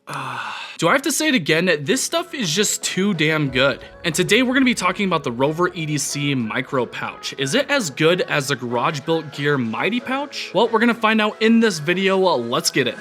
Do I have to say it again? This stuff is just too damn good. And today we're gonna be talking about the Rover EDC Micro Pouch. Is it as good as the Garage Built Gear Mighty Pouch? Well, we're gonna find out in this video. Let's get it.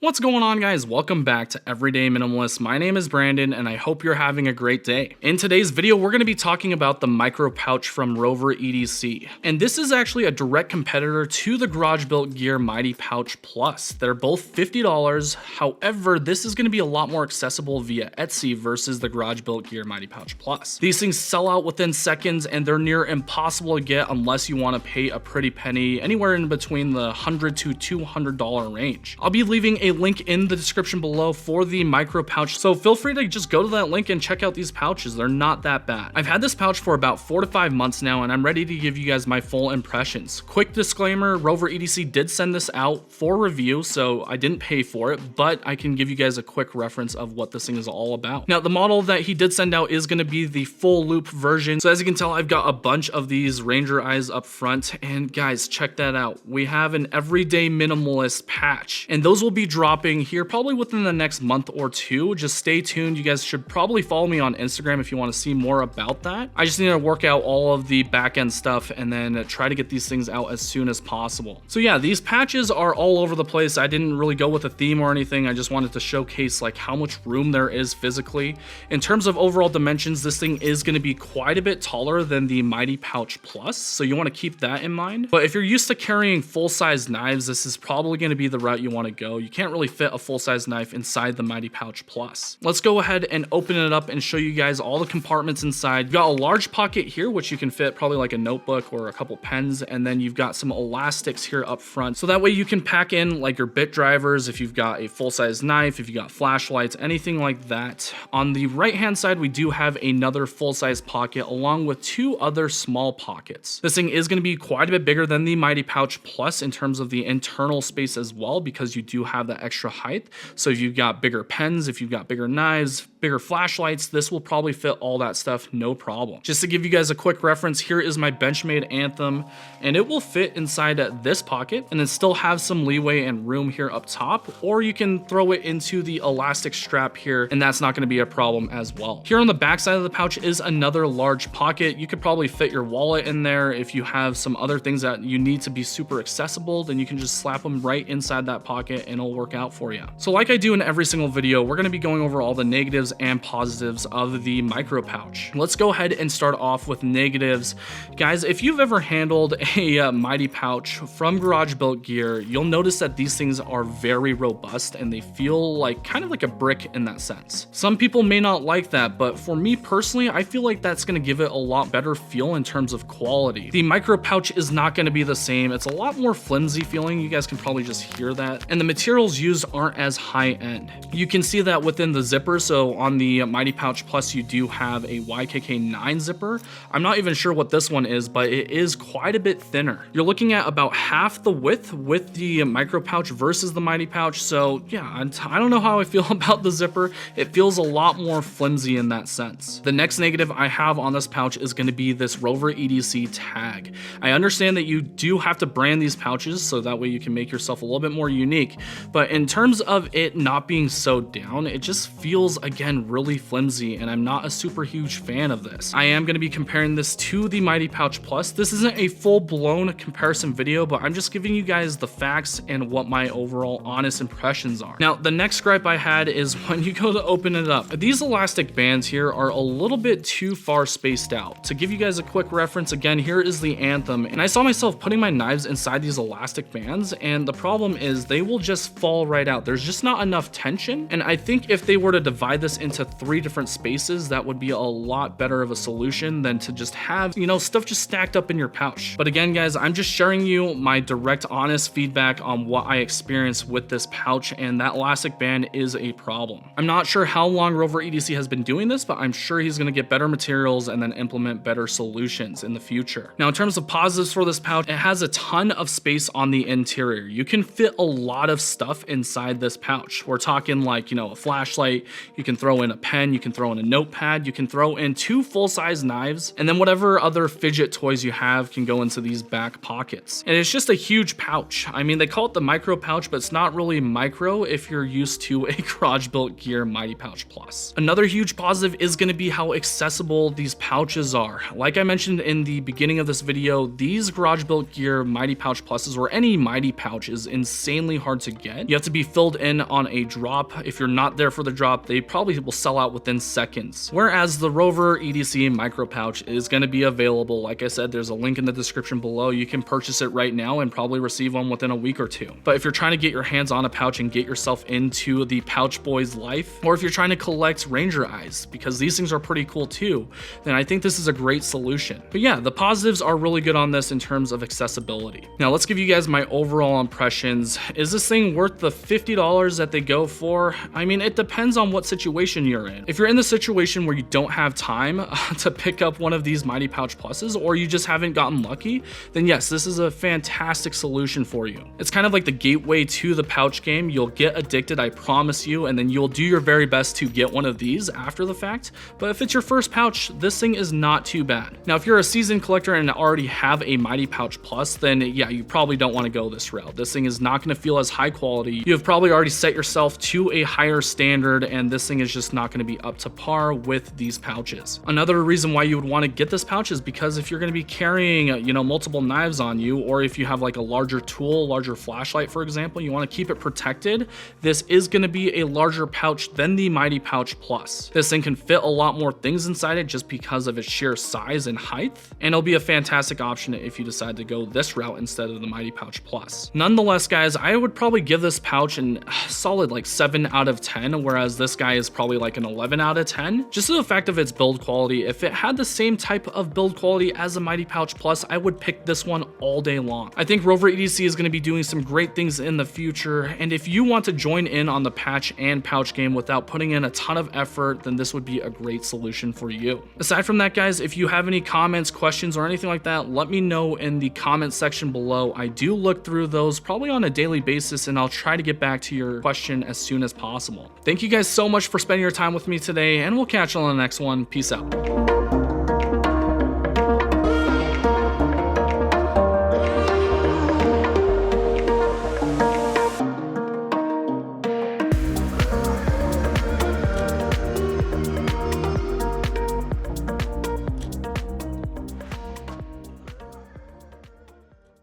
What's going on, guys? Welcome back to Everyday Minimalist. My name is Brandon and I hope you're having a great day. In today's video, we're going to be talking about the Micro Pouch from Rover EDC. And this is actually a direct competitor to the Garage Built Gear Mighty Pouch Plus. They're both $50. However, this is going to be a lot more accessible via Etsy versus the Garage Built Gear Mighty Pouch Plus. These things sell out within seconds and they're near impossible to get unless you want to pay a pretty penny, anywhere in between the $100 to $200 range. I'll be leaving a link in the description below for the Micro Pouch, so feel free to just go to that link and check out these pouches. They're not that bad. I've had this pouch for about 4 to 5 months now and I'm ready to give you guys my full impressions. Quick disclaimer, Rover EDC did send this out for review, so I didn't pay for it, but I can give you guys a quick reference of what this thing is all about. Now, the model that he did send out is going to be the full loop version. So as you can tell, I've got a bunch of these Ranger eyes up front, and guys, check that out. We have an Everyday Minimalist patch, and those will be dropping here probably within the next month or two. Just stay tuned. You guys should probably follow me on Instagram if you want to see more about that. I just need to work out all of the back end stuff and then try to get these things out as soon as possible. So yeah, these patches are all over the place. I didn't really go with a theme or anything. I just wanted to showcase like how much room there is physically. In terms of overall dimensions, this thing is going to be quite a bit taller than the Mighty Pouch Plus, so you want to keep that in mind. But if you're used to carrying full-size knives, this is probably going to be the route you want to go. You can't really fit a full-size knife inside the Mighty Pouch Plus. Let's go ahead and open it up and show you guys all the compartments inside. You've got a large pocket here, which you can fit probably like a notebook or a couple pens, and then you've got some elastics here up front, so that way you can pack in like your bit drivers if you've got a full-size knife, if you got flashlights, anything like that. On the right-hand side, we do have another full-size pocket along with 2 other small pockets. This thing is going to be quite a bit bigger than the Mighty Pouch Plus in terms of the internal space as well, because you do have that extra height. So if you've got bigger pens, if you've got bigger knives, bigger flashlights, this will probably fit all that stuff, no problem. Just to give you guys a quick reference, here is my Benchmade Anthem, and it will fit inside this pocket and then still have some leeway and room here up top, or you can throw it into the elastic strap here, and that's not going to be a problem as well. Here on the back side of the pouch is another large pocket. You could probably fit your wallet in there. If you have some other things that you need to be super accessible, then you can just slap them right inside that pocket and it'll work out for you. So like I do in every single video, we're going to be going over all the negatives and positives of the Micro Pouch. Let's go ahead and start off with negatives. Guys, if you've ever handled a Mighty Pouch from Garage Built Gear, you'll notice that these things are very robust and they feel like kind of like a brick in that sense. Some people may not like that, but for me personally, I feel like that's going to give it a lot better feel in terms of quality. The Micro Pouch is not going to be the same. It's a lot more flimsy feeling. You guys can probably just hear that. And the materials used aren't as high end. You can see that within the zipper. So on the Mighty Pouch Plus, you do have a YKK9 zipper. I'm not even sure what this one is, but it is quite a bit thinner. You're looking at about half the width with the Micro Pouch versus the Mighty Pouch. So yeah, I don't know how I feel about the zipper. It feels a lot more flimsy in that sense. The next negative I have on this pouch is going to be this Rover EDC tag. I understand that you do have to brand these pouches so that way you can make yourself a little bit more unique, but in terms of it not being sewed down, it just feels, again, really flimsy, and I'm not a super huge fan of this. I am going to be comparing this to the Mighty Pouch Plus. This isn't a full-blown comparison video, but I'm just giving you guys the facts and what my overall honest impressions are. Now, the next gripe I had is when you go to open it up, these elastic bands here are a little bit too far spaced out. To give you guys a quick reference, again, here is the Anthem, and I saw myself putting my knives inside these elastic bands, and the problem is they will just fall right out. There's just not enough tension, and I think if they were to divide this into 3 different spaces, that would be a lot better of a solution than to just have, you know, stuff just stacked up in your pouch. But again, guys, I'm just sharing you my direct, honest feedback on what I experienced with this pouch, and that elastic band is a problem. I'm not sure how long Rover EDC has been doing this, but I'm sure he's going to get better materials and then implement better solutions in the future. Now, in terms of positives for this pouch, it has a ton of space on the interior. You can fit a lot of stuff stuff inside this pouch. We're talking like, you know, a flashlight, you can throw in a pen, you can throw in a notepad, you can throw in 2 full-size knives, and then whatever other fidget toys you have can go into these back pockets. And it's just a huge pouch. I mean, they call it the micro pouch, but it's not really micro if you're used to a Garage Built Gear Mighty Pouch Plus. Another huge positive is going to be how accessible these pouches are. Like I mentioned in the beginning of this video, these Garage Built Gear Mighty Pouch Pluses, or any Mighty Pouch, is insanely hard to get. You have to be filled in on a drop. If you're not there for the drop, they probably will sell out within seconds. Whereas the Rover EDC Micro Pouch is going to be available. Like I said, there's a link in the description below. You can purchase it right now and probably receive one within a week or 2. But if you're trying to get your hands on a pouch and get yourself into the pouch boy's life, or if you're trying to collect Ranger eyes, because these things are pretty cool too, then I think this is a great solution. But yeah, the positives are really good on this in terms of accessibility. Now let's give you guys my overall impressions. Is this thing worth the $50 that they go for? I mean, it depends on what situation you're in. If you're in the situation where you don't have time to pick up one of these Mighty Pouch Pluses, or you just haven't gotten lucky, then yes, this is a fantastic solution for you. It's kind of like the gateway to the pouch game. You'll get addicted, I promise you, and then you'll do your very best to get one of these after the fact. But if it's your first pouch, this thing is not too bad. Now, if you're a seasoned collector and already have a Mighty Pouch Plus, then yeah, you probably don't want to go this route. This thing is not going to feel as high quality. You have probably already set yourself to a higher standard, and this thing is just not going to be up to par with these pouches. Another reason why you would want to get this pouch is because if you're going to be carrying, you know, multiple knives on you, or if you have like a larger tool, larger flashlight, for example, you want to keep it protected, this is going to be a larger pouch than the Mighty Pouch Plus. This thing can fit a lot more things inside it just because of its sheer size and height, and it'll be a fantastic option if you decide to go this route instead of the Mighty Pouch Plus. Nonetheless, guys, I would probably give this pouch a solid like 7 out of 10, whereas this guy is probably like an 11 out of 10. Just to the fact of its build quality, if it had the same type of build quality as a Mighty Pouch Plus, I would pick this one all day long. I think Rover EDC is going to be doing some great things in the future, and if you want to join in on the patch and pouch game without putting in a ton of effort, then this would be a great solution for you. Aside from that, guys, if you have any comments, questions, or anything like that, let me know in the comment section below. I do look through those probably on a daily basis, and I'll try to get back to your question as soon as possible. Thank you guys so much for spending your time with me today, and we'll catch you on the next one. Peace out.